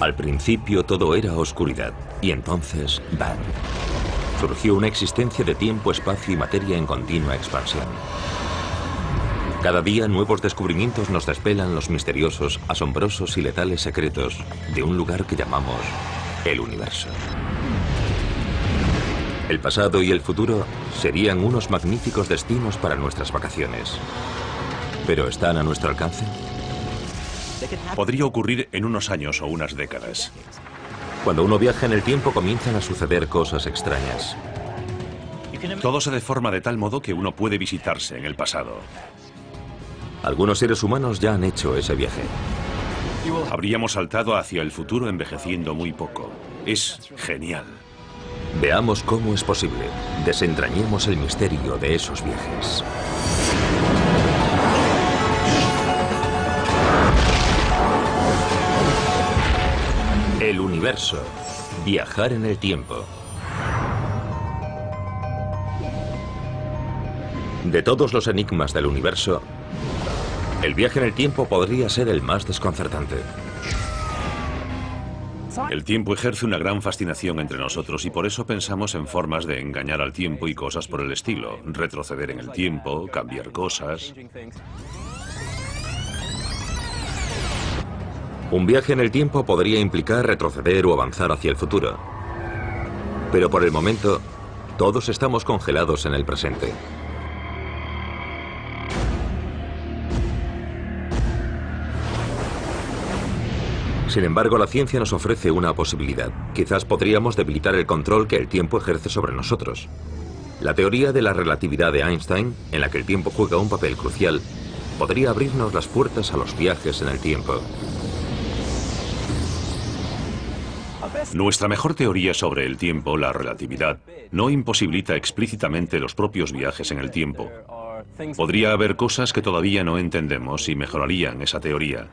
Al principio todo era oscuridad, y entonces, ¡bam!, surgió una existencia de tiempo, espacio y materia en continua expansión. Cada día nuevos descubrimientos nos desvelan los misteriosos, asombrosos y letales secretos de un lugar que llamamos el universo. El pasado y el futuro serían unos magníficos destinos para nuestras vacaciones. ¿Pero están a nuestro alcance? Podría ocurrir en unos años o unas décadas. Cuando uno viaja en el tiempo comienzan a suceder cosas extrañas. Todo se deforma de tal modo que uno puede visitarse en el pasado. Algunos seres humanos ya han hecho ese viaje. Habríamos saltado hacia el futuro envejeciendo muy poco. Es genial. Veamos cómo es posible. Desentrañemos el misterio de esos viajes. El universo. Viajar en el tiempo. De todos los enigmas del universo, el viaje en el tiempo podría ser el más desconcertante. El tiempo ejerce una gran fascinación entre nosotros y por eso pensamos en formas de engañar al tiempo y cosas por el estilo. Retroceder en el tiempo, cambiar cosas. Un viaje en el tiempo podría implicar retroceder o avanzar hacia el futuro. Pero por el momento, todos estamos congelados en el presente. Sin embargo, la ciencia nos ofrece una posibilidad. Quizás podríamos debilitar el control que el tiempo ejerce sobre nosotros. La teoría de la relatividad de Einstein, en la que el tiempo juega un papel crucial, podría abrirnos las puertas a los viajes en el tiempo. Nuestra mejor teoría sobre el tiempo, la relatividad, no imposibilita explícitamente los propios viajes en el tiempo. Podría haber cosas que todavía no entendemos y mejorarían esa teoría.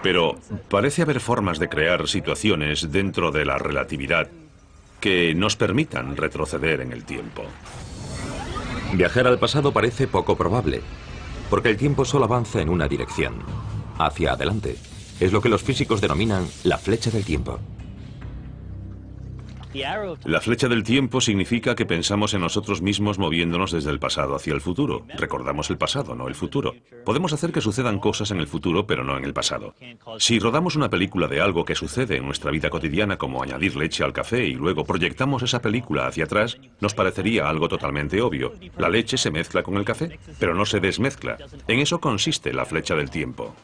Pero parece haber formas de crear situaciones dentro de la relatividad que nos permitan retroceder en el tiempo. Viajar al pasado parece poco probable, porque el tiempo solo avanza en una dirección, hacia adelante. Es lo que los físicos denominan la flecha del tiempo. La flecha del tiempo significa que pensamos en nosotros mismos moviéndonos desde el pasado hacia el futuro. Recordamos el pasado, no el futuro. Podemos hacer que sucedan cosas en el futuro, pero no en el pasado. Si rodamos una película de algo que sucede en nuestra vida cotidiana, como añadir leche al café, y luego proyectamos esa película hacia atrás, nos parecería algo totalmente obvio. La leche se mezcla con el café, pero no se desmezcla. En eso consiste la flecha del tiempo.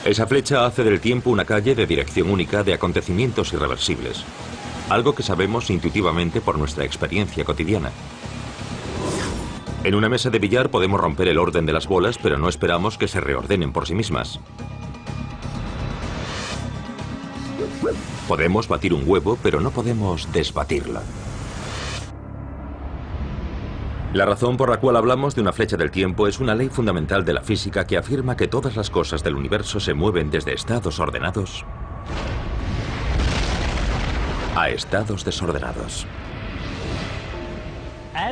Esa flecha hace del tiempo una calle de dirección única de acontecimientos irreversibles. Algo que sabemos intuitivamente por nuestra experiencia cotidiana. En una mesa de billar podemos romper el orden de las bolas, pero no esperamos que se reordenen por sí mismas. Podemos batir un huevo, pero no podemos desbatirlo. La razón por la cual hablamos de una flecha del tiempo es una ley fundamental de la física que afirma que todas las cosas del universo se mueven desde estados ordenados a estados desordenados.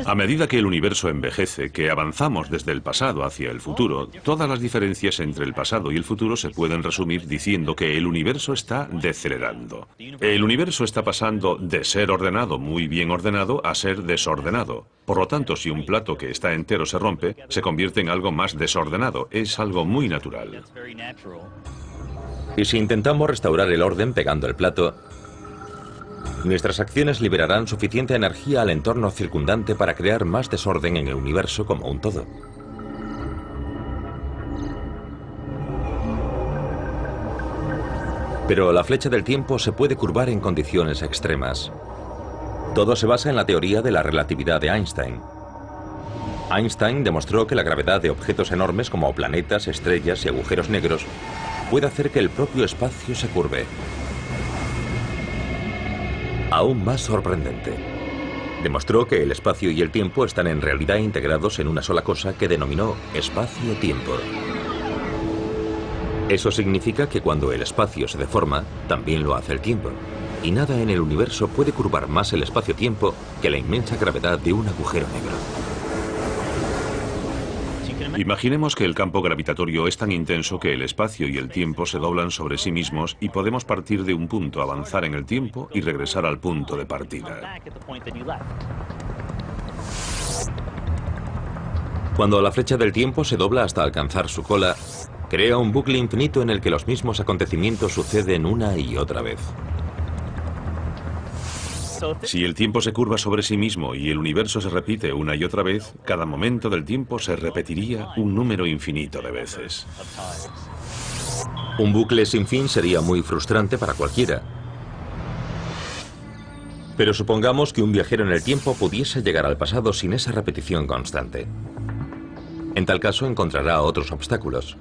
A medida que el universo envejece, que avanzamos desde el pasado hacia el futuro, todas las diferencias entre el pasado y el futuro se pueden resumir diciendo que el universo está decelerando. El universo está pasando de ser ordenado, muy bien ordenado, a ser desordenado. Por lo tanto, si un plato que está entero se rompe, se convierte en algo más desordenado. Es algo muy natural. Y si intentamos restaurar el orden pegando el plato, nuestras acciones liberarán suficiente energía al entorno circundante para crear más desorden en el universo como un todo. Pero la flecha del tiempo se puede curvar en condiciones extremas. Todo se basa en la teoría de la relatividad de Einstein. Einstein demostró que la gravedad de objetos enormes como planetas, estrellas y agujeros negros puede hacer que el propio espacio se curve. Aún más sorprendente, demostró que el espacio y el tiempo están en realidad integrados en una sola cosa que denominó espacio-tiempo. Eso significa que cuando el espacio se deforma, también lo hace el tiempo. Y nada en el universo puede curvar más el espacio-tiempo que la inmensa gravedad de un agujero negro. Imaginemos que el campo gravitatorio es tan intenso que el espacio y el tiempo se doblan sobre sí mismos y podemos partir de un punto, avanzar en el tiempo y regresar al punto de partida. Cuando la flecha del tiempo se dobla hasta alcanzar su cola, crea un bucle infinito en el que los mismos acontecimientos suceden una y otra vez. Si el tiempo se curva sobre sí mismo y el universo se repite una y otra vez, cada momento del tiempo se repetiría un número infinito de veces. Un bucle sin fin sería muy frustrante para cualquiera. Pero supongamos que un viajero en el tiempo pudiese llegar al pasado sin esa repetición constante. En tal caso encontrará otros obstáculos.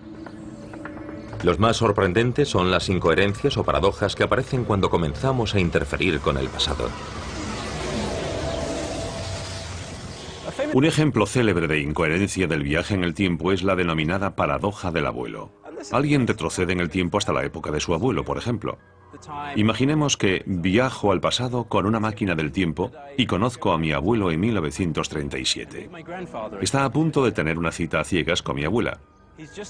Los más sorprendentes son las incoherencias o paradojas que aparecen cuando comenzamos a interferir con el pasado. Un ejemplo célebre de incoherencia del viaje en el tiempo es la denominada paradoja del abuelo. Alguien retrocede en el tiempo hasta la época de su abuelo, por ejemplo. Imaginemos que viajo al pasado con una máquina del tiempo y conozco a mi abuelo en 1937. Está a punto de tener una cita a ciegas con mi abuela.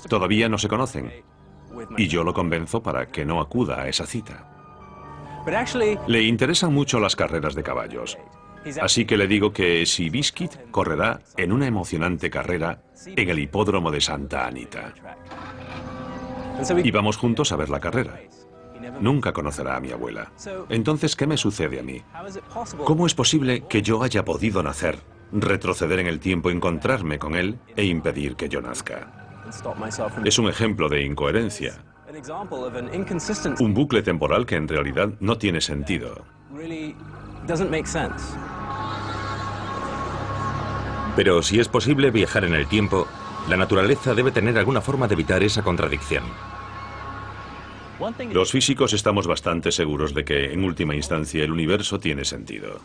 Todavía no se conocen. Y yo lo convenzo para que no acuda a esa cita. Le interesan mucho las carreras de caballos. Así que le digo que si Biscuit correrá en una emocionante carrera en el hipódromo de Santa Anita. Y vamos juntos a ver la carrera. Nunca conocerá a mi abuela. Entonces, ¿qué me sucede a mí? ¿Cómo es posible que yo haya podido nacer, retroceder en el tiempo, encontrarme con él e impedir que yo nazca? Es un ejemplo de incoherencia. Un bucle temporal que en realidad no tiene sentido. Pero si es posible viajar en el tiempo, la naturaleza debe tener alguna forma de evitar esa contradicción. Los físicos estamos bastante seguros de que, en última instancia, el universo tiene sentido.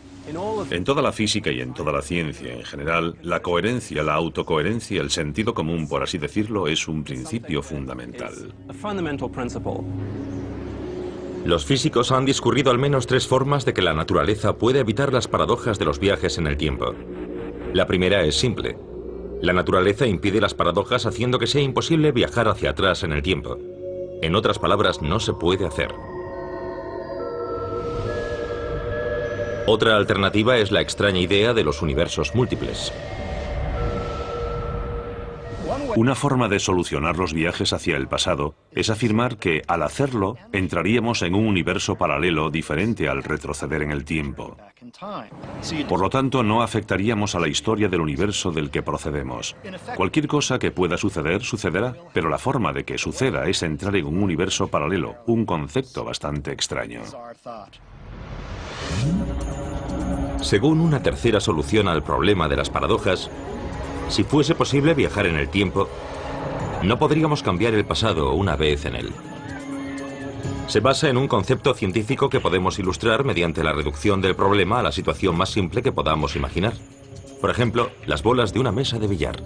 En toda la física y en toda la ciencia en general, la coherencia, la autocoherencia, el sentido común, por así decirlo, es un principio fundamental. Los físicos han discurrido al menos 3 formas de que la naturaleza puede evitar las paradojas de los viajes en el tiempo. La primera es simple. La naturaleza impide las paradojas haciendo que sea imposible viajar hacia atrás en el tiempo. En otras palabras, no se puede hacer. Otra alternativa es la extraña idea de los universos múltiples. Una forma de solucionar los viajes hacia el pasado es afirmar que, al hacerlo, entraríamos en un universo paralelo diferente al retroceder en el tiempo. Por lo tanto, no afectaríamos a la historia del universo del que procedemos. Cualquier cosa que pueda suceder, sucederá, pero la forma de que suceda es entrar en un universo paralelo, un concepto bastante extraño. Según una tercera solución al problema de las paradojas, si fuese posible viajar en el tiempo, no podríamos cambiar el pasado una vez en él. Se basa en un concepto científico que podemos ilustrar mediante la reducción del problema a la situación más simple que podamos imaginar. Por ejemplo, las bolas de una mesa de billar.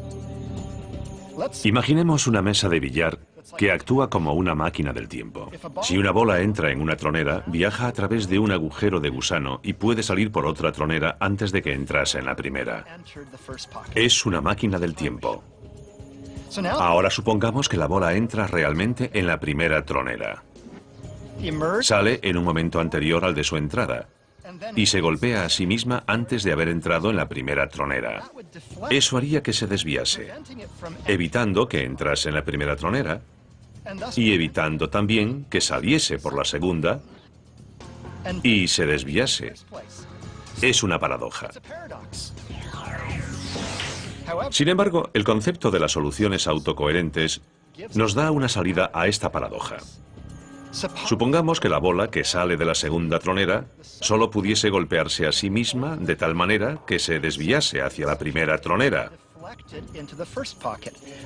Imaginemos una mesa de billar que actúa como una máquina del tiempo. Si una bola entra en una tronera, viaja a través de un agujero de gusano y puede salir por otra tronera antes de que entrase en la primera. Es una máquina del tiempo. Ahora supongamos que la bola entra realmente en la primera tronera. Sale en un momento anterior al de su entrada y se golpea a sí misma antes de haber entrado en la primera tronera. Eso haría que se desviase, evitando que entrase en la primera tronera y evitando también que saliese por la segunda y se desviase. Es una paradoja. Sin embargo, el concepto de las soluciones autocoherentes nos da una salida a esta paradoja. Supongamos que la bola que sale de la segunda tronera solo pudiese golpearse a sí misma de tal manera que se desviase hacia la primera tronera.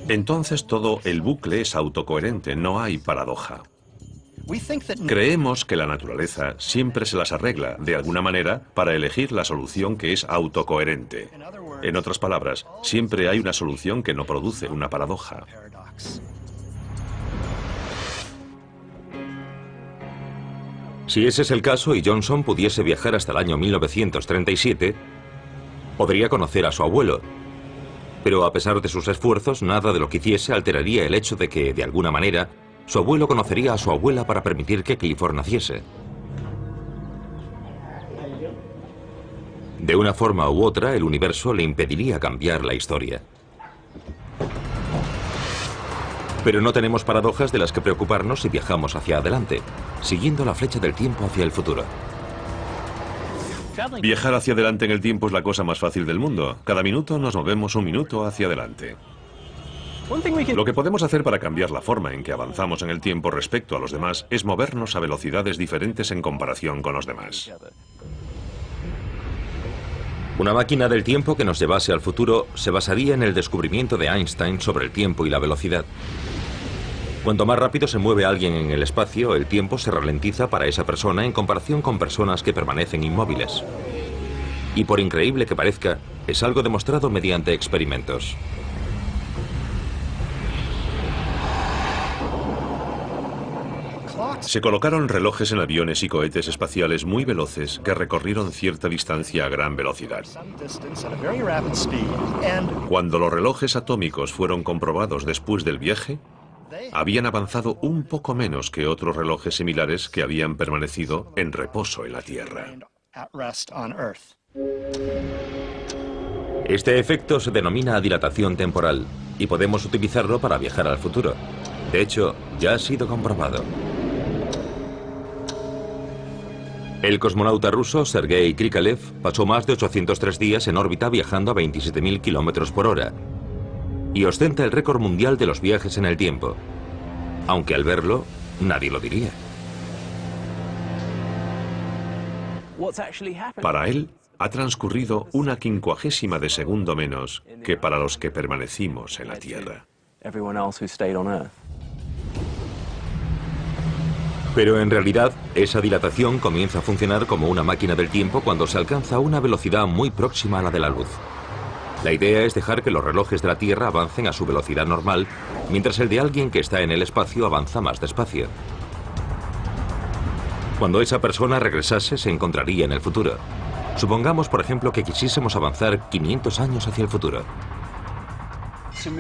Entonces todo el bucle es autocoherente, no hay paradoja. Creemos que la naturaleza siempre se las arregla, de alguna manera, para elegir la solución que es autocoherente. En otras palabras, siempre hay una solución que no produce una paradoja. Si ese es el caso y Johnson pudiese viajar hasta el año 1937, podría conocer a su abuelo. Pero a pesar de sus esfuerzos, nada de lo que hiciese alteraría el hecho de que, de alguna manera, su abuelo conocería a su abuela para permitir que Clifford naciese. De una forma u otra, el universo le impediría cambiar la historia. Pero no tenemos paradojas de las que preocuparnos si viajamos hacia adelante, siguiendo la flecha del tiempo hacia el futuro. Viajar hacia adelante en el tiempo es la cosa más fácil del mundo. Cada minuto nos movemos un minuto hacia adelante. Lo que podemos hacer para cambiar la forma en que avanzamos en el tiempo respecto a los demás es movernos a velocidades diferentes en comparación con los demás. Una máquina del tiempo que nos llevase al futuro se basaría en el descubrimiento de Einstein sobre el tiempo y la velocidad. Cuanto más rápido se mueve alguien en el espacio, el tiempo se ralentiza para esa persona en comparación con personas que permanecen inmóviles. Y por increíble que parezca, es algo demostrado mediante experimentos. Se colocaron relojes en aviones y cohetes espaciales muy veloces que recorrieron cierta distancia a gran velocidad. Cuando los relojes atómicos fueron comprobados después del viaje, habían avanzado un poco menos que otros relojes similares que habían permanecido en reposo en la Tierra. Este efecto se denomina dilatación temporal y podemos utilizarlo para viajar al futuro. De hecho, ya ha sido comprobado. El cosmonauta ruso Sergei Krikalev pasó más de 803 días en órbita viajando a 27.000 kilómetros por hora y ostenta el récord mundial de los viajes en el tiempo, aunque al verlo nadie lo diría. Para él, ha transcurrido 1/50 de segundo menos que para los que permanecimos en la Tierra. Pero en realidad, esa dilatación comienza a funcionar como una máquina del tiempo cuando se alcanza una velocidad muy próxima a la de la luz. La idea es dejar que los relojes de la Tierra avancen a su velocidad normal, mientras el de alguien que está en el espacio avanza más despacio. Cuando esa persona regresase, se encontraría en el futuro. Supongamos, por ejemplo, que quisiésemos avanzar 500 años hacia el futuro.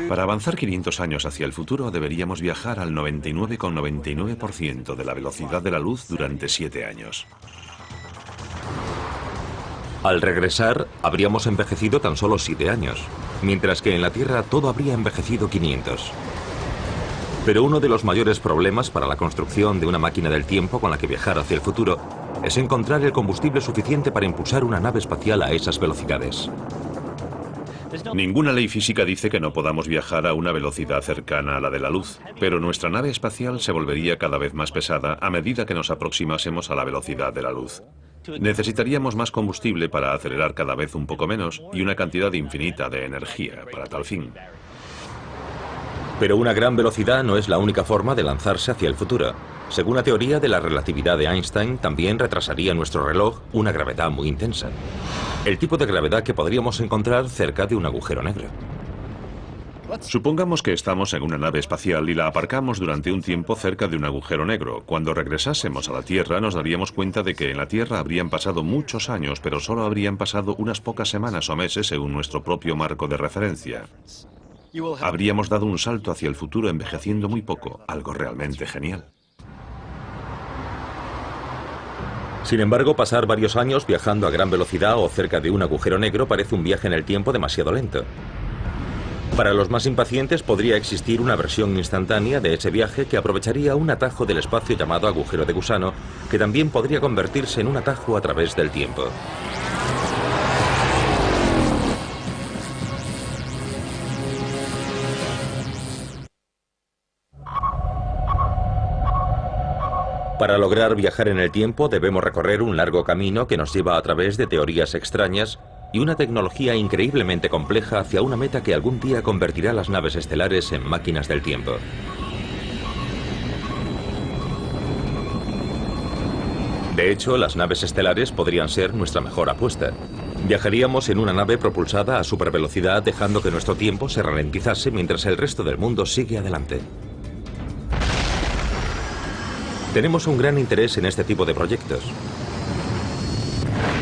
Para avanzar 500 años hacia el futuro, deberíamos viajar al 99,99% de la velocidad de la luz durante 7 años. Al regresar, habríamos envejecido tan solo 7 años, mientras que en la Tierra todo habría envejecido 500. Pero uno de los mayores problemas para la construcción de una máquina del tiempo con la que viajar hacia el futuro es encontrar el combustible suficiente para impulsar una nave espacial a esas velocidades. Ninguna ley física dice que no podamos viajar a una velocidad cercana a la de la luz, pero nuestra nave espacial se volvería cada vez más pesada a medida que nos aproximásemos a la velocidad de la luz. Necesitaríamos más combustible para acelerar cada vez un poco menos y una cantidad infinita de energía para tal fin. Pero una gran velocidad no es la única forma de lanzarse hacia el futuro. Según la teoría de la relatividad de Einstein, también retrasaría nuestro reloj una gravedad muy intensa. El tipo de gravedad que podríamos encontrar cerca de un agujero negro. Supongamos que estamos en una nave espacial y la aparcamos durante un tiempo cerca de un agujero negro. Cuando regresásemos a la Tierra nos daríamos cuenta de que en la Tierra habrían pasado muchos años, pero solo habrían pasado unas pocas semanas o meses según nuestro propio marco de referencia. Habríamos dado un salto hacia el futuro envejeciendo muy poco, algo realmente genial. Sin embargo, pasar varios años viajando a gran velocidad o cerca de un agujero negro parece un viaje en el tiempo demasiado lento. Para los más impacientes podría existir una versión instantánea de ese viaje que aprovecharía un atajo del espacio llamado agujero de gusano, que también podría convertirse en un atajo a través del tiempo. Para lograr viajar en el tiempo debemos recorrer un largo camino que nos lleva a través de teorías extrañas y una tecnología increíblemente compleja hacia una meta que algún día convertirá las naves estelares en máquinas del tiempo. De hecho, las naves estelares podrían ser nuestra mejor apuesta. Viajaríamos en una nave propulsada a supervelocidad, dejando que nuestro tiempo se ralentizase mientras el resto del mundo sigue adelante. Tenemos un gran interés en este tipo de proyectos.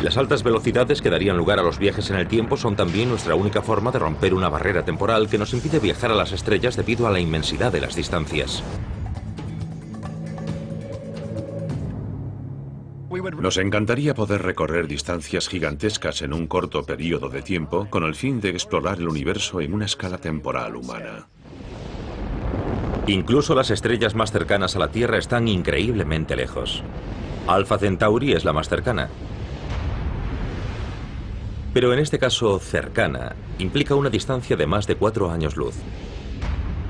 Las altas velocidades que darían lugar a los viajes en el tiempo son también nuestra única forma de romper una barrera temporal que nos impide viajar a las estrellas debido a la inmensidad de las distancias. Nos encantaría poder recorrer distancias gigantescas en un corto periodo de tiempo con el fin de explorar el universo en una escala temporal humana. Incluso las estrellas más cercanas a la Tierra están increíblemente lejos. Alpha Centauri es la más cercana. Pero en este caso, cercana, implica una distancia de más de 4 años luz.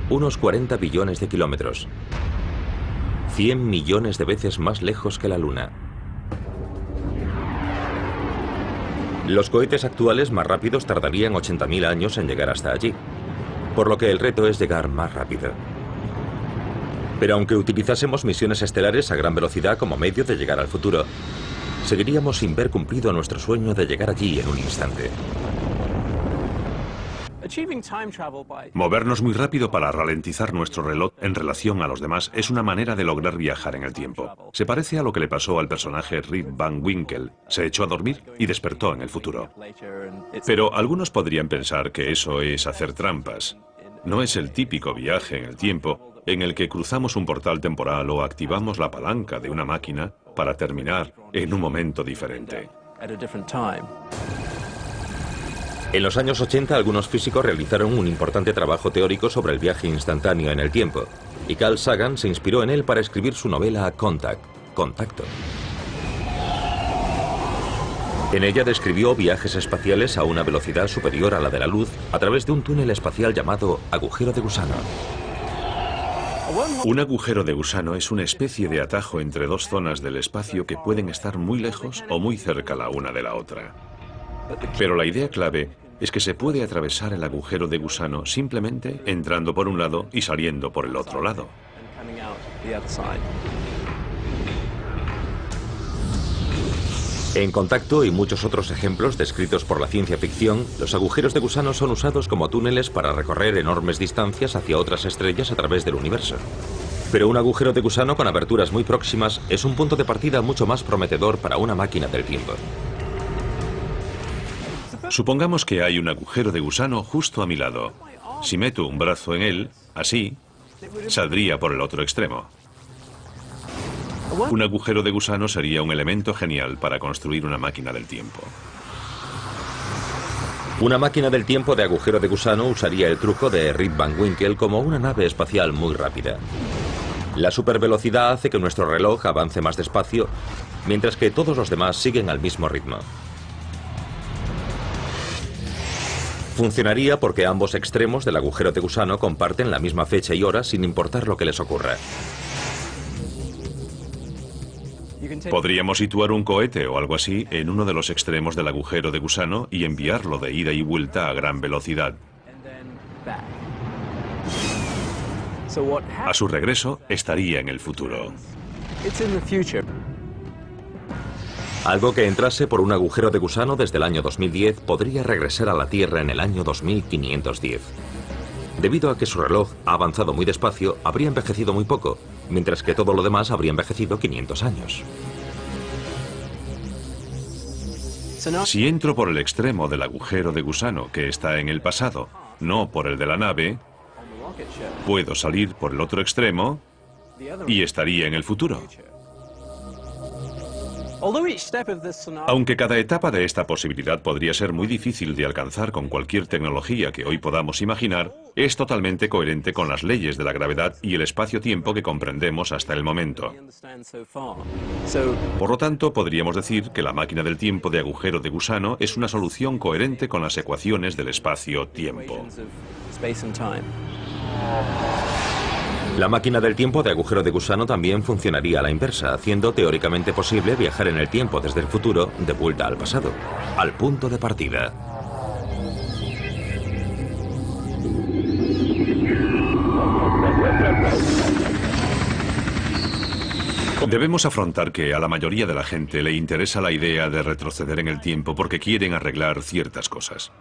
Unos 40 billones de kilómetros. 100 millones de veces más lejos que la Luna. Los cohetes actuales más rápidos tardarían 80.000 años en llegar hasta allí, por lo que el reto es llegar más rápido. Pero aunque utilizásemos misiones estelares a gran velocidad como medio de llegar al futuro, seguiríamos sin ver cumplido nuestro sueño de llegar allí en un instante. Movernos muy rápido para ralentizar nuestro reloj en relación a los demás es una manera de lograr viajar en el tiempo. Se parece a lo que le pasó al personaje Rip Van Winkle. Se echó a dormir y despertó en el futuro. Pero algunos podrían pensar que eso es hacer trampas. No es el típico viaje en el tiempo en el que cruzamos un portal temporal o activamos la palanca de una máquina para terminar en un momento diferente. En los años 80, algunos físicos realizaron un importante trabajo teórico sobre el viaje instantáneo en el tiempo, y Carl Sagan se inspiró en él para escribir su novela Contact, Contacto. En ella describió viajes espaciales a una velocidad superior a la de la luz a través de un túnel espacial llamado agujero de gusano. Un agujero de gusano es una especie de atajo entre dos zonas del espacio que pueden estar muy lejos o muy cerca la una de la otra. Pero la idea clave es que se puede atravesar el agujero de gusano simplemente entrando por un lado y saliendo por el otro lado. En Contacto y muchos otros ejemplos descritos por la ciencia ficción, los agujeros de gusano son usados como túneles para recorrer enormes distancias hacia otras estrellas a través del universo. Pero un agujero de gusano con aberturas muy próximas es un punto de partida mucho más prometedor para una máquina del tiempo. Supongamos que hay un agujero de gusano justo a mi lado. Si meto un brazo en él, así, saldría por el otro extremo. Un agujero de gusano sería un elemento genial para construir una máquina del tiempo. Una máquina del tiempo de agujero de gusano usaría el truco de Rip Van Winkle como una nave espacial muy rápida. La supervelocidad hace que nuestro reloj avance más despacio, mientras que todos los demás siguen al mismo ritmo. Funcionaría porque ambos extremos del agujero de gusano comparten la misma fecha y hora sin importar lo que les ocurra. Podríamos situar un cohete o algo así en uno de los extremos del agujero de gusano y enviarlo de ida y vuelta a gran velocidad. A su regreso, estaría en el futuro. Algo que entrase por un agujero de gusano desde el año 2010 podría regresar a la Tierra en el año 2510. Debido a que su reloj ha avanzado muy despacio, habría envejecido muy poco, mientras que todo lo demás habría envejecido 500 años. Si entro por el extremo del agujero de gusano que está en el pasado, no por el de la nave, puedo salir por el otro extremo y estaría en el futuro. Aunque cada etapa de esta posibilidad podría ser muy difícil de alcanzar con cualquier tecnología que hoy podamos imaginar, es totalmente coherente con las leyes de la gravedad y el espacio-tiempo que comprendemos hasta el momento. Por lo tanto, podríamos decir que la máquina del tiempo de agujero de gusano es una solución coherente con las ecuaciones del espacio-tiempo. La máquina del tiempo de agujero de gusano también funcionaría a la inversa, haciendo teóricamente posible viajar en el tiempo desde el futuro de vuelta al pasado, al punto de partida. Debemos afrontar que a la mayoría de la gente le interesa la idea de retroceder en el tiempo porque quieren arreglar ciertas cosas.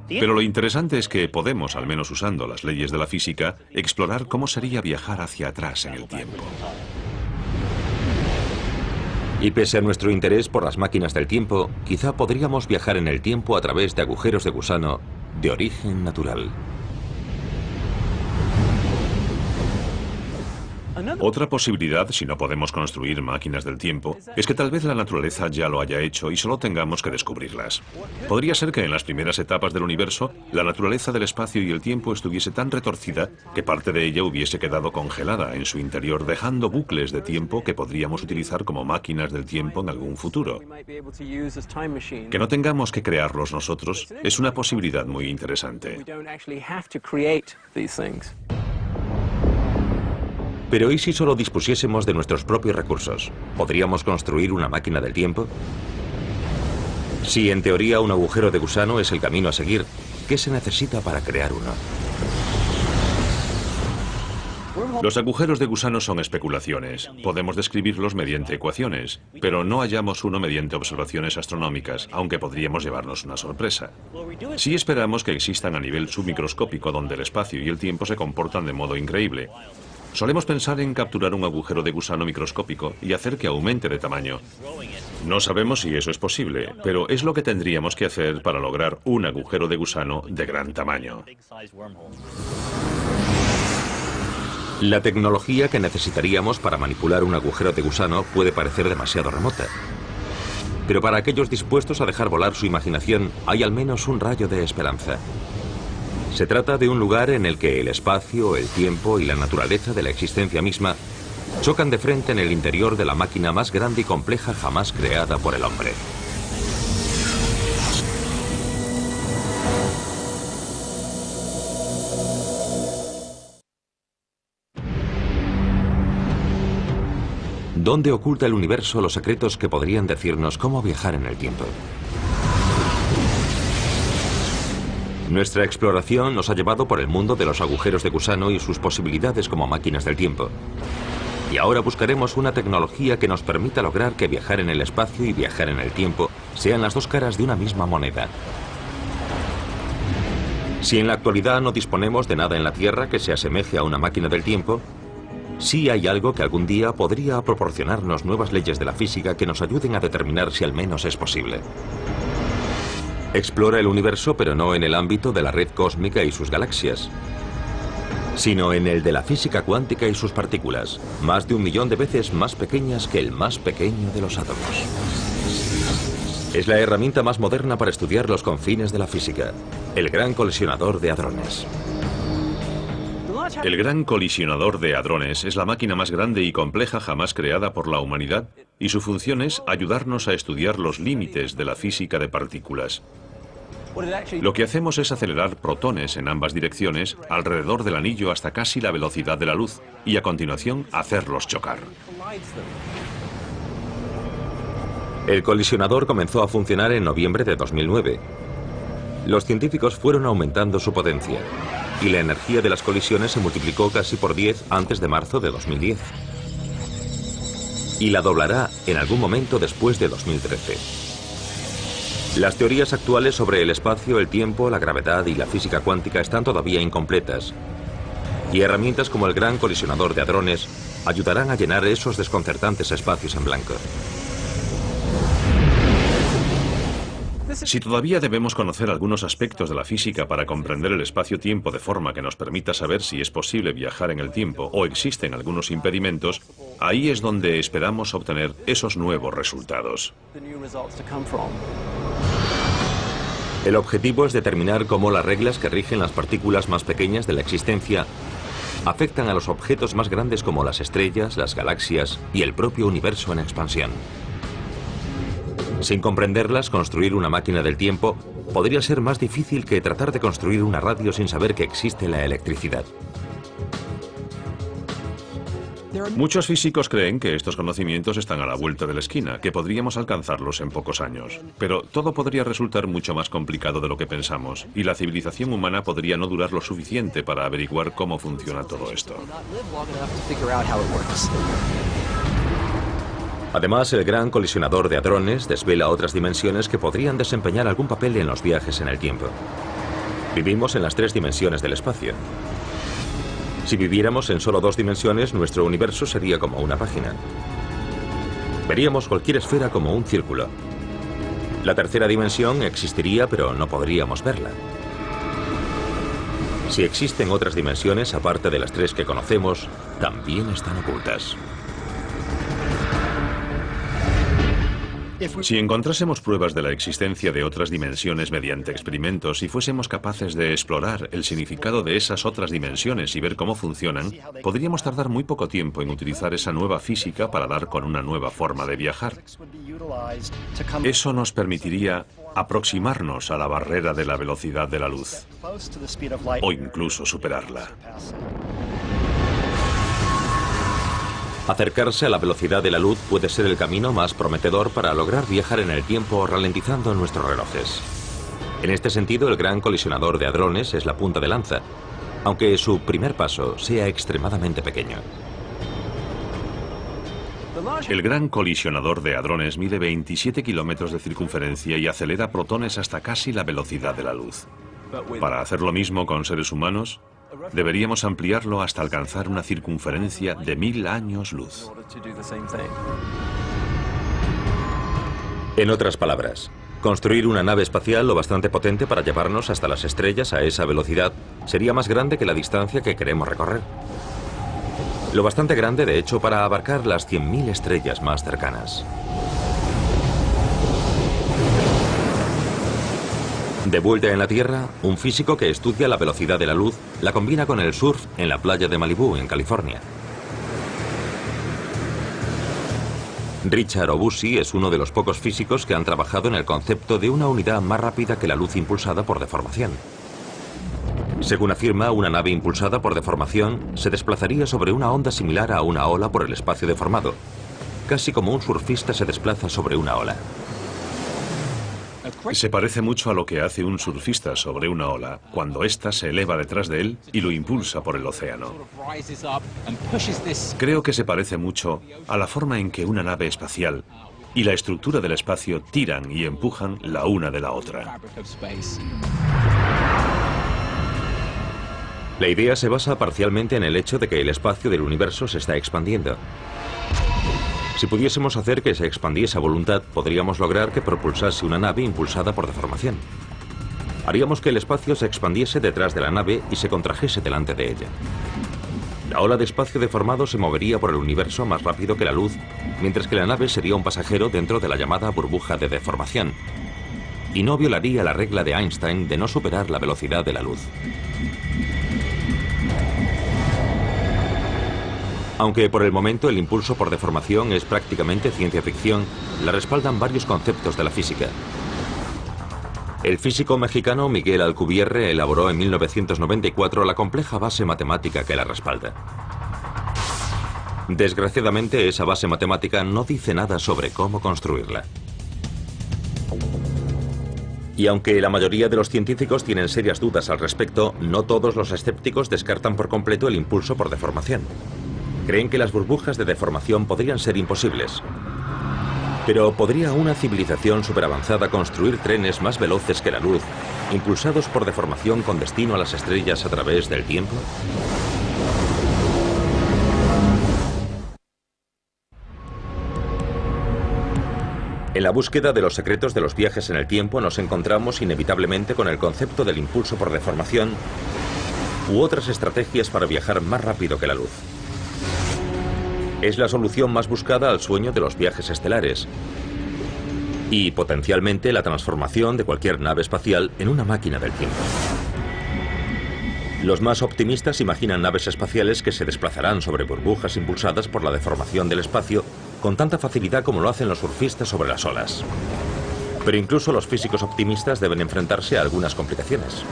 Pero lo interesante es que podemos, al menos usando las leyes de la física, explorar cómo sería viajar hacia atrás en el tiempo. Y pese a nuestro interés por las máquinas del tiempo, quizá podríamos viajar en el tiempo a través de agujeros de gusano de origen natural. Otra posibilidad, si no podemos construir máquinas del tiempo, es que tal vez la naturaleza ya lo haya hecho y solo tengamos que descubrirlas. Podría ser que en las primeras etapas del universo, la naturaleza del espacio y el tiempo estuviese tan retorcida que parte de ella hubiese quedado congelada en su interior, dejando bucles de tiempo que podríamos utilizar como máquinas del tiempo en algún futuro. Que no tengamos que crearlos nosotros es una posibilidad muy interesante. Pero ¿y si solo dispusiésemos de nuestros propios recursos? ¿Podríamos construir una máquina del tiempo? Si en teoría un agujero de gusano es el camino a seguir, ¿qué se necesita para crear uno? Los agujeros de gusano son especulaciones. Podemos describirlos mediante ecuaciones, pero no hallamos uno mediante observaciones astronómicas, aunque podríamos llevarnos una sorpresa. Sí esperamos que existan a nivel submicroscópico donde el espacio y el tiempo se comportan de modo increíble. Solemos pensar en capturar un agujero de gusano microscópico y hacer que aumente de tamaño. No sabemos si eso es posible, pero es lo que tendríamos que hacer para lograr un agujero de gusano de gran tamaño. La tecnología que necesitaríamos para manipular un agujero de gusano puede parecer demasiado remota. Pero para aquellos dispuestos a dejar volar su imaginación, hay al menos un rayo de esperanza. Se trata de un lugar en el que el espacio, el tiempo y la naturaleza de la existencia misma chocan de frente en el interior de la máquina más grande y compleja jamás creada por el hombre. ¿Dónde oculta el universo los secretos que podrían decirnos cómo viajar en el tiempo? Nuestra exploración nos ha llevado por el mundo de los agujeros de gusano y sus posibilidades como máquinas del tiempo. Y ahora buscaremos una tecnología que nos permita lograr que viajar en el espacio y viajar en el tiempo sean las dos caras de una misma moneda. Si en la actualidad no disponemos de nada en la Tierra que se asemeje a una máquina del tiempo, sí hay algo que algún día podría proporcionarnos nuevas leyes de la física que nos ayuden a determinar si al menos es posible. Explora el universo, pero no en el ámbito de la red cósmica y sus galaxias, sino en el de la física cuántica y sus partículas, más de 1 millón de veces más pequeñas que el más pequeño de los átomos. Es la herramienta más moderna para estudiar los confines de la física, el Gran Colisionador de Hadrones. El Gran Colisionador de Hadrones es la máquina más grande y compleja jamás creada por la humanidad, y su función es ayudarnos a estudiar los límites de la física de partículas. Lo que hacemos es acelerar protones en ambas direcciones alrededor del anillo hasta casi la velocidad de la luz y a continuación hacerlos chocar. El colisionador comenzó a funcionar en noviembre de 2009. Los científicos fueron aumentando su potencia y la energía de las colisiones se multiplicó casi por 10 antes de marzo de 2010. Y la doblará en algún momento después de 2013. Las teorías actuales sobre el espacio, el tiempo, la gravedad y la física cuántica están todavía incompletas. Y herramientas como el Gran Colisionador de Hadrones ayudarán a llenar esos desconcertantes espacios en blanco. Si todavía debemos conocer algunos aspectos de la física para comprender el espacio-tiempo de forma que nos permita saber si es posible viajar en el tiempo o existen algunos impedimentos, ahí es donde esperamos obtener esos nuevos resultados. El objetivo es determinar cómo las reglas que rigen las partículas más pequeñas de la existencia afectan a los objetos más grandes como las estrellas, las galaxias y el propio universo en expansión. Sin comprenderlas, construir una máquina del tiempo podría ser más difícil que tratar de construir una radio sin saber que existe la electricidad. Muchos físicos creen que estos conocimientos están a la vuelta de la esquina, que podríamos alcanzarlos en pocos años. Pero todo podría resultar mucho más complicado de lo que pensamos, y la civilización humana podría no durar lo suficiente para averiguar cómo funciona todo esto. Además, el Gran Colisionador de Hadrones desvela otras dimensiones que podrían desempeñar algún papel en los viajes en el tiempo. Vivimos en las 3 dimensiones del espacio. Si viviéramos en solo 2 dimensiones, nuestro universo sería como una página. Veríamos cualquier esfera como un círculo. La tercera dimensión existiría, pero no podríamos verla. Si existen otras dimensiones, aparte de las tres que conocemos, también están ocultas. Si encontrásemos pruebas de la existencia de otras dimensiones mediante experimentos y fuésemos capaces de explorar el significado de esas otras dimensiones y ver cómo funcionan, podríamos tardar muy poco tiempo en utilizar esa nueva física para dar con una nueva forma de viajar. Eso nos permitiría aproximarnos a la barrera de la velocidad de la luz, o incluso superarla. Acercarse a la velocidad de la luz puede ser el camino más prometedor para lograr viajar en el tiempo ralentizando nuestros relojes. En este sentido, el Gran Colisionador de Hadrones es la punta de lanza, aunque su primer paso sea extremadamente pequeño. El Gran Colisionador de Hadrones mide 27 kilómetros de circunferencia y acelera protones hasta casi la velocidad de la luz. Para hacer lo mismo con seres humanos, deberíamos ampliarlo hasta alcanzar una circunferencia de 1000 años luz. En otras palabras, construir una nave espacial lo bastante potente para llevarnos hasta las estrellas a esa velocidad sería más grande que la distancia que queremos recorrer. Lo bastante grande, de hecho, para abarcar las 100.000 estrellas más cercanas. De vuelta en la Tierra, un físico que estudia la velocidad de la luz la combina con el surf en la playa de Malibú, en California. Richard Obusi es uno de los pocos físicos que han trabajado en el concepto de una unidad más rápida que la luz impulsada por deformación. Según afirma, una nave impulsada por deformación se desplazaría sobre una onda similar a una ola por el espacio deformado, casi como un surfista se desplaza sobre una ola. Se parece mucho a lo que hace un surfista sobre una ola, cuando ésta se eleva detrás de él y lo impulsa por el océano. Creo que se parece mucho a la forma en que una nave espacial y la estructura del espacio tiran y empujan la una de la otra. La idea se basa parcialmente en el hecho de que el espacio del universo se está expandiendo. Si pudiésemos hacer que se expandiese a voluntad, podríamos lograr que propulsase una nave impulsada por deformación. Haríamos que el espacio se expandiese detrás de la nave y se contrajese delante de ella. La ola de espacio deformado se movería por el universo más rápido que la luz, mientras que la nave sería un pasajero dentro de la llamada burbuja de deformación, y no violaría la regla de Einstein de no superar la velocidad de la luz. Aunque por el momento el impulso por deformación es prácticamente ciencia ficción, la respaldan varios conceptos de la física. El físico mexicano Miguel Alcubierre elaboró en 1994 la compleja base matemática que la respalda. Desgraciadamente, esa base matemática no dice nada sobre cómo construirla. Y aunque la mayoría de los científicos tienen serias dudas al respecto, no todos los escépticos descartan por completo el impulso por deformación. Creen que las burbujas de deformación podrían ser imposibles. Pero ¿podría una civilización superavanzada construir trenes más veloces que la luz, impulsados por deformación con destino a las estrellas a través del tiempo? En la búsqueda de los secretos de los viajes en el tiempo nos encontramos inevitablemente con el concepto del impulso por deformación u otras estrategias para viajar más rápido que la luz. Es la solución más buscada al sueño de los viajes estelares y potencialmente la transformación de cualquier nave espacial en una máquina del tiempo. Los más optimistas imaginan naves espaciales que se desplazarán sobre burbujas impulsadas por la deformación del espacio con tanta facilidad como lo hacen los surfistas sobre las olas. Pero incluso los físicos optimistas deben enfrentarse a algunas complicaciones.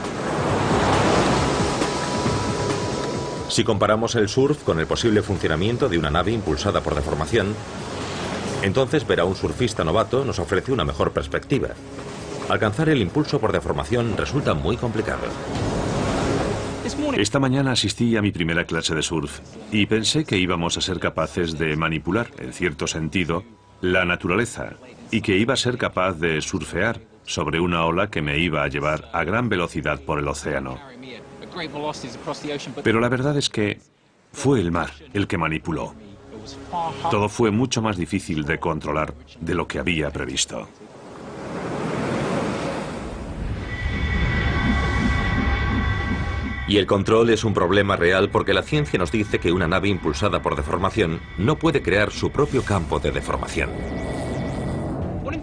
Si comparamos el surf con el posible funcionamiento de una nave impulsada por deformación, entonces ver a un surfista novato nos ofrece una mejor perspectiva. Alcanzar el impulso por deformación resulta muy complicado. Esta mañana asistí a mi primera clase de surf y pensé que íbamos a ser capaces de manipular, en cierto sentido, la naturaleza y que iba a ser capaz de surfear sobre una ola que me iba a llevar a gran velocidad por el océano. Pero la verdad es que fue el mar el que manipuló. Todo fue mucho más difícil de controlar de lo que había previsto. Y el control es un problema real porque la ciencia nos dice que una nave impulsada por deformación no puede crear su propio campo de deformación.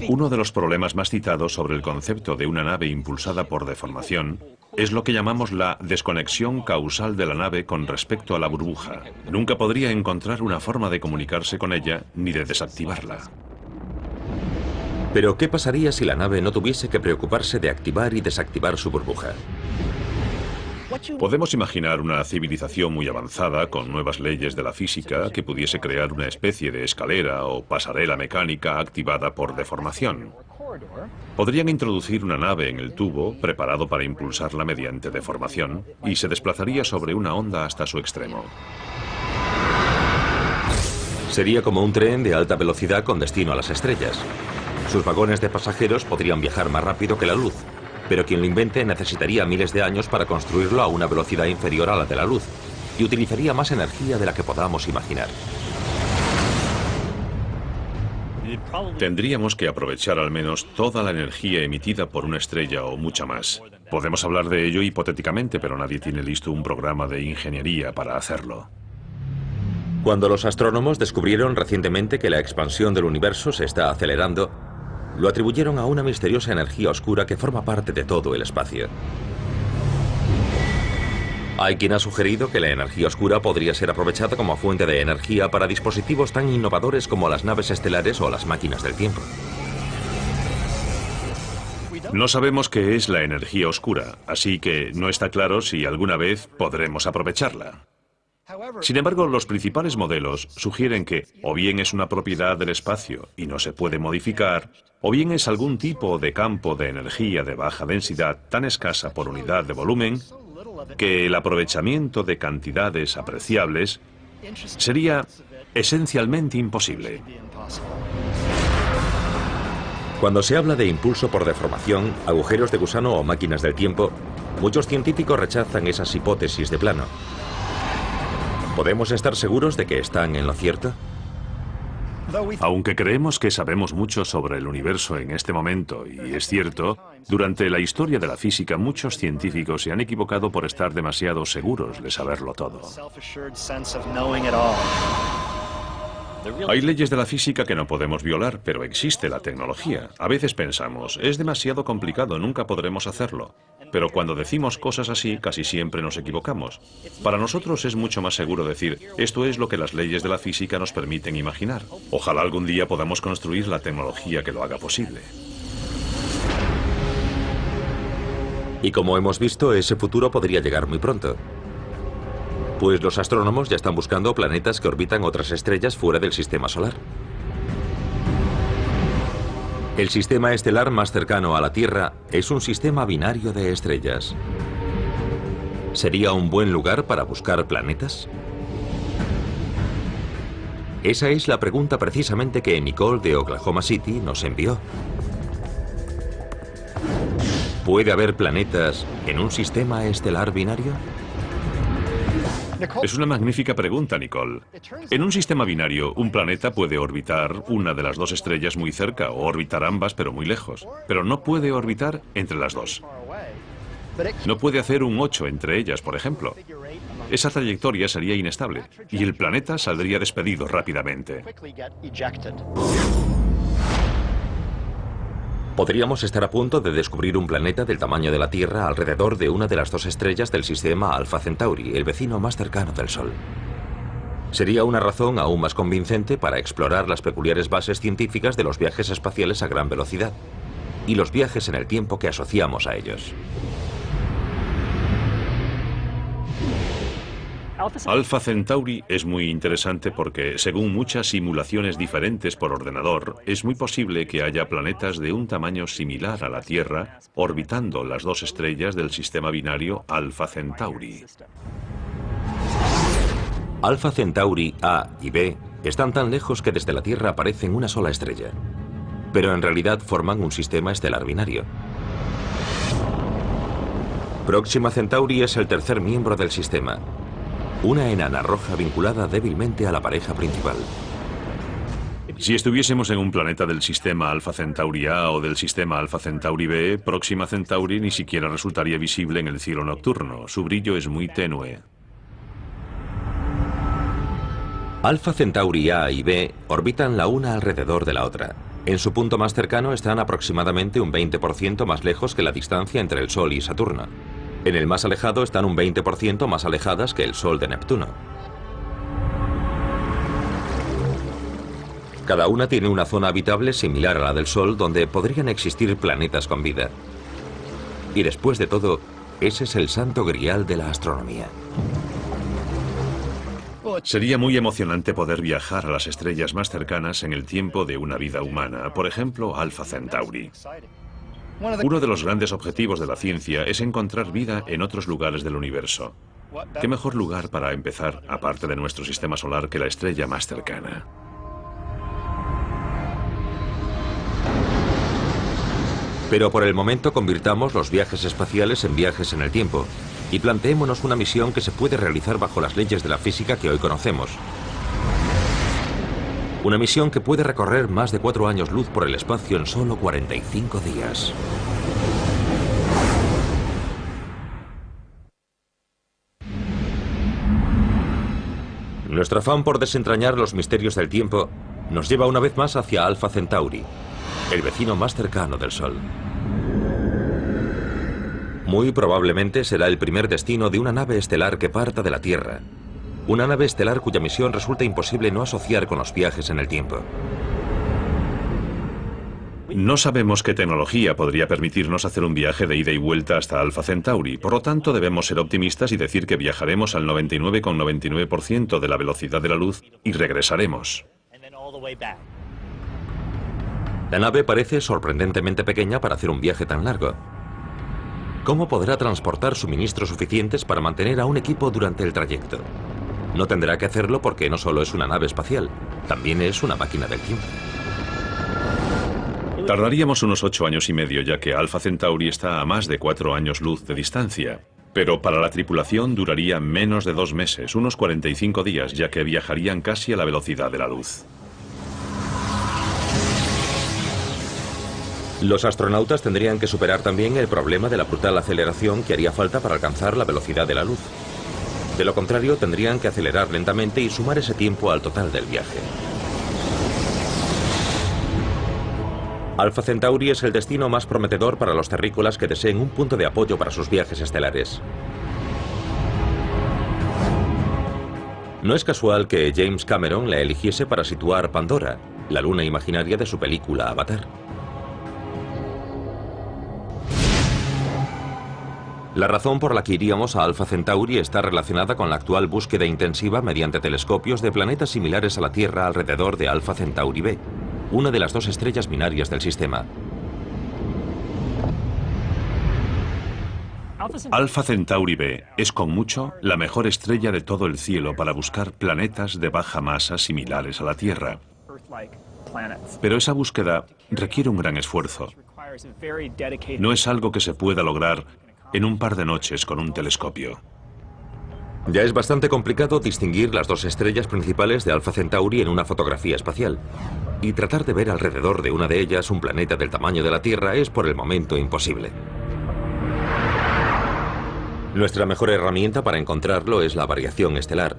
Uno de los problemas más citados sobre el concepto de una nave impulsada por deformación es lo que llamamos la desconexión causal de la nave con respecto a la burbuja. Nunca podría encontrar una forma de comunicarse con ella ni de desactivarla. Pero ¿qué pasaría si la nave no tuviese que preocuparse de activar y desactivar su burbuja? Podemos imaginar una civilización muy avanzada con nuevas leyes de la física que pudiese crear una especie de escalera o pasarela mecánica activada por deformación. Podrían introducir una nave en el tubo preparado para impulsarla mediante deformación y se desplazaría sobre una onda hasta su extremo. Sería como un tren de alta velocidad con destino a las estrellas. Sus vagones de pasajeros podrían viajar más rápido que la luz, pero quien lo invente necesitaría miles de años para construirlo a una velocidad inferior a la de la luz y utilizaría más energía de la que podamos imaginar. Tendríamos que aprovechar al menos toda la energía emitida por una estrella o mucha más. Podemos hablar de ello hipotéticamente, pero nadie tiene listo un programa de ingeniería para hacerlo. Cuando los astrónomos descubrieron recientemente que la expansión del universo se está acelerando, lo atribuyeron a una misteriosa energía oscura que forma parte de todo el espacio. Hay quien ha sugerido que la energía oscura podría ser aprovechada como fuente de energía para dispositivos tan innovadores como las naves estelares o las máquinas del tiempo. No sabemos qué es la energía oscura, así que no está claro si alguna vez podremos aprovecharla. Sin embargo, los principales modelos sugieren que o bien es una propiedad del espacio y no se puede modificar, o bien es algún tipo de campo de energía de baja densidad tan escasa por unidad de volumen que el aprovechamiento de cantidades apreciables sería esencialmente imposible. Cuando se habla de impulso por deformación, agujeros de gusano o máquinas del tiempo, muchos científicos rechazan esas hipótesis de plano. ¿Podemos estar seguros de que están en lo cierto? Aunque creemos que sabemos mucho sobre el universo en este momento, y es cierto, durante la historia de la física muchos científicos se han equivocado por estar demasiado seguros de saberlo todo. Hay leyes de la física que no podemos violar, pero existe la tecnología. A veces pensamos, es demasiado complicado, nunca podremos hacerlo. Pero cuando decimos cosas así, casi siempre nos equivocamos. Para nosotros es mucho más seguro decir, esto es lo que las leyes de la física nos permiten imaginar. Ojalá algún día podamos construir la tecnología que lo haga posible. Y como hemos visto, ese futuro podría llegar muy pronto. Pues los astrónomos ya están buscando planetas que orbitan otras estrellas fuera del sistema solar. El sistema estelar más cercano a la Tierra es un sistema binario de estrellas. ¿Sería un buen lugar para buscar planetas? Esa es la pregunta precisamente que Nicole de Oklahoma City nos envió. ¿Puede haber planetas en un sistema estelar binario? Es una magnífica pregunta, Nicole. En un sistema binario, un planeta puede orbitar una de las dos estrellas muy cerca o orbitar ambas pero muy lejos, pero no puede orbitar entre las dos. No puede hacer un 8 entre ellas, por ejemplo. Esa trayectoria sería inestable y el planeta saldría despedido rápidamente. Podríamos estar a punto de descubrir un planeta del tamaño de la Tierra alrededor de una de las dos estrellas del sistema Alpha Centauri, el vecino más cercano del Sol. Sería una razón aún más convincente para explorar las peculiares bases científicas de los viajes espaciales a gran velocidad y los viajes en el tiempo que asociamos a ellos. Alpha Centauri es muy interesante porque, según muchas simulaciones diferentes por ordenador, es muy posible que haya planetas de un tamaño similar a la Tierra orbitando las dos estrellas del sistema binario Alpha Centauri. Alpha Centauri A y B están tan lejos que desde la Tierra aparecen una sola estrella, pero en realidad forman un sistema estelar binario. Próxima Centauri es el tercer miembro del sistema. una enana roja vinculada débilmente a la pareja principal. Si estuviésemos en un planeta del sistema Alpha Centauri A o del sistema Alpha Centauri B, Próxima Centauri ni siquiera resultaría visible en el cielo nocturno. Su brillo es muy tenue. Alpha Centauri A y B orbitan la una alrededor de la otra. En su punto más cercano están aproximadamente un 20% más lejos que la distancia entre el Sol y Saturno. En el más alejado están un 20% más alejadas que el Sol de Neptuno. Cada una tiene una zona habitable similar a la del Sol donde podrían existir planetas con vida. Y después de todo, ese es el santo grial de la astronomía. Sería muy emocionante poder viajar a las estrellas más cercanas en el tiempo de una vida humana, por ejemplo, Alpha Centauri. Uno de los grandes objetivos de la ciencia es encontrar vida en otros lugares del universo. ¿Qué mejor lugar para empezar, aparte de nuestro sistema solar, que la estrella más cercana? Pero por el momento convirtamos los viajes espaciales en viajes en el tiempo y planteémonos una misión que se puede realizar bajo las leyes de la física que hoy conocemos. Una misión que puede recorrer más de 4 años luz por el espacio en solo 45 días. Nuestro afán por desentrañar los misterios del tiempo nos lleva una vez más hacia Alpha Centauri, el vecino más cercano del Sol. Muy probablemente será el primer destino de una nave estelar que parta de la Tierra. Una nave estelar cuya misión resulta imposible no asociar con los viajes en el tiempo. No sabemos qué tecnología podría permitirnos hacer un viaje de ida y vuelta hasta Alpha Centauri, por lo tanto debemos ser optimistas y decir que viajaremos al 99,99% de la velocidad de la luz y regresaremos. La nave parece sorprendentemente pequeña para hacer un viaje tan largo. ¿Cómo podrá transportar suministros suficientes para mantener a un equipo durante el trayecto? No tendrá que hacerlo porque no solo es una nave espacial, también es una máquina del tiempo. Tardaríamos unos 8 años y medio, ya que Alpha Centauri está a más de 4 años luz de distancia. Pero para la tripulación duraría menos de 2 meses, unos 45 días, ya que viajarían casi a la velocidad de la luz. Los astronautas tendrían que superar también el problema de la brutal aceleración que haría falta para alcanzar la velocidad de la luz. De lo contrario, tendrían que acelerar lentamente y sumar ese tiempo al total del viaje. Alpha Centauri es el destino más prometedor para los terrícolas que deseen un punto de apoyo para sus viajes estelares. No es casual que James Cameron la eligiese para situar Pandora, la luna imaginaria de su película Avatar. La razón por la que iríamos a Alpha Centauri está relacionada con la actual búsqueda intensiva mediante telescopios de planetas similares a la Tierra alrededor de Alpha Centauri B, una de las 2 estrellas binarias del sistema. Alpha Centauri B es con mucho la mejor estrella de todo el cielo para buscar planetas de baja masa similares a la Tierra. Pero esa búsqueda requiere un gran esfuerzo. No es algo que se pueda lograr en un par de noches con un telescopio. Ya es bastante complicado distinguir las 2 estrellas principales de Alpha Centauri en una fotografía espacial. Y tratar de ver alrededor de una de ellas un planeta del tamaño de la Tierra es por el momento imposible. Nuestra mejor herramienta para encontrarlo es la variación estelar.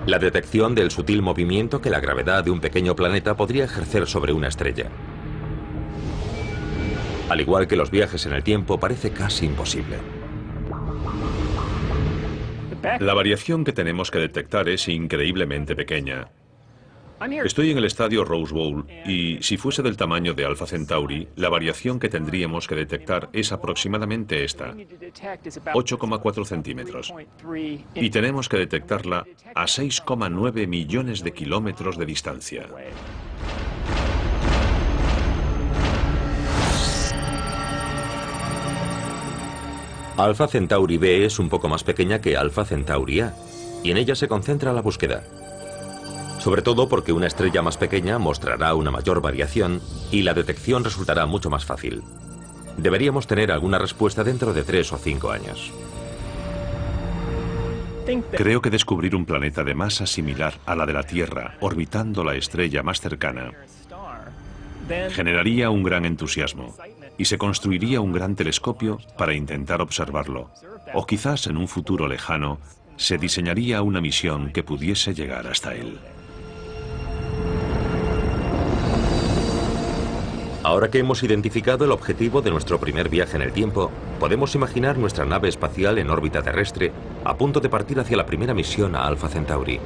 La detección del sutil movimiento que la gravedad de un pequeño planeta podría ejercer sobre una estrella. Al igual que los viajes en el tiempo, parece casi imposible. La variación que tenemos que detectar es increíblemente pequeña. Estoy en el estadio Rose Bowl y si fuese del tamaño de Alpha Centauri, la variación que tendríamos que detectar es aproximadamente esta, 8,4 centímetros. Y tenemos que detectarla a 6,9 millones de kilómetros de distancia. Alpha Centauri B es un poco más pequeña que Alpha Centauri A, y en ella se concentra la búsqueda. Sobre todo porque una estrella más pequeña mostrará una mayor variación y la detección resultará mucho más fácil. Deberíamos tener alguna respuesta dentro de 3 o 5 años. Creo que descubrir un planeta de masa similar a la de la Tierra, orbitando la estrella más cercana, generaría un gran entusiasmo y se construiría un gran telescopio para intentar observarlo. O quizás en un futuro lejano se diseñaría una misión que pudiese llegar hasta él. Ahora que hemos identificado el objetivo de nuestro primer viaje en el tiempo, podemos imaginar nuestra nave espacial en órbita terrestre a punto de partir hacia la primera misión a Alpha Centauri.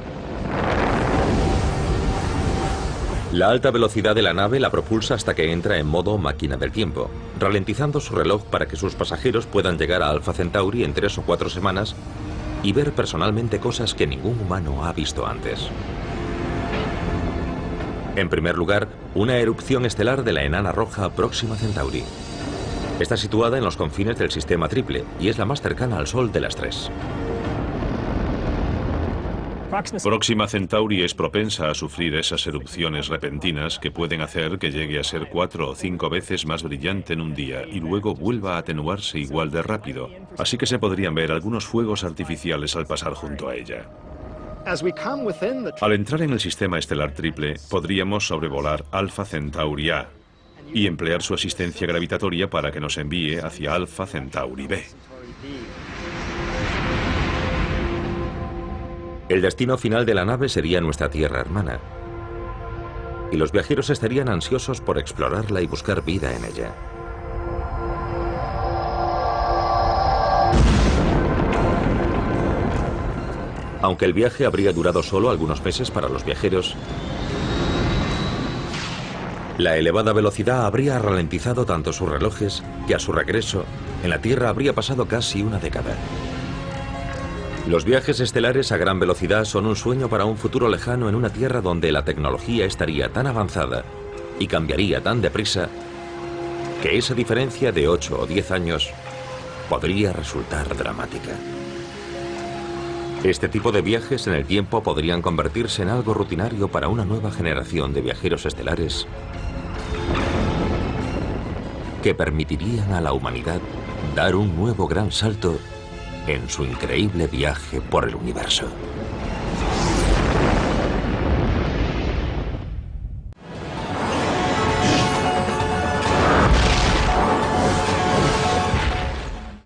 La alta velocidad de la nave la propulsa hasta que entra en modo máquina del tiempo, ralentizando su reloj para que sus pasajeros puedan llegar a Alpha Centauri en 3 o 4 semanas y ver personalmente cosas que ningún humano ha visto antes. En primer lugar, una erupción estelar de la enana roja Próxima Centauri. Está situada en los confines del sistema triple y es la más cercana al Sol de las 3. Próxima Centauri es propensa a sufrir esas erupciones repentinas que pueden hacer que llegue a ser 4 o 5 veces más brillante en un día y luego vuelva a atenuarse igual de rápido. Así que se podrían ver algunos fuegos artificiales al pasar junto a ella. Al entrar en el sistema estelar triple, podríamos sobrevolar Alpha Centauri A y emplear su asistencia gravitatoria para que nos envíe hacia Alpha Centauri B. El destino final de la nave sería nuestra Tierra hermana, y los viajeros estarían ansiosos por explorarla y buscar vida en ella. Aunque el viaje habría durado solo algunos meses para los viajeros, la elevada velocidad habría ralentizado tanto sus relojes que a su regreso, en la Tierra habría pasado casi una década. Los viajes estelares a gran velocidad son un sueño para un futuro lejano en una Tierra donde la tecnología estaría tan avanzada y cambiaría tan deprisa que esa diferencia de 8 o 10 años podría resultar dramática. Este tipo de viajes en el tiempo podrían convertirse en algo rutinario para una nueva generación de viajeros estelares que permitirían a la humanidad dar un nuevo gran salto en su increíble viaje por el universo.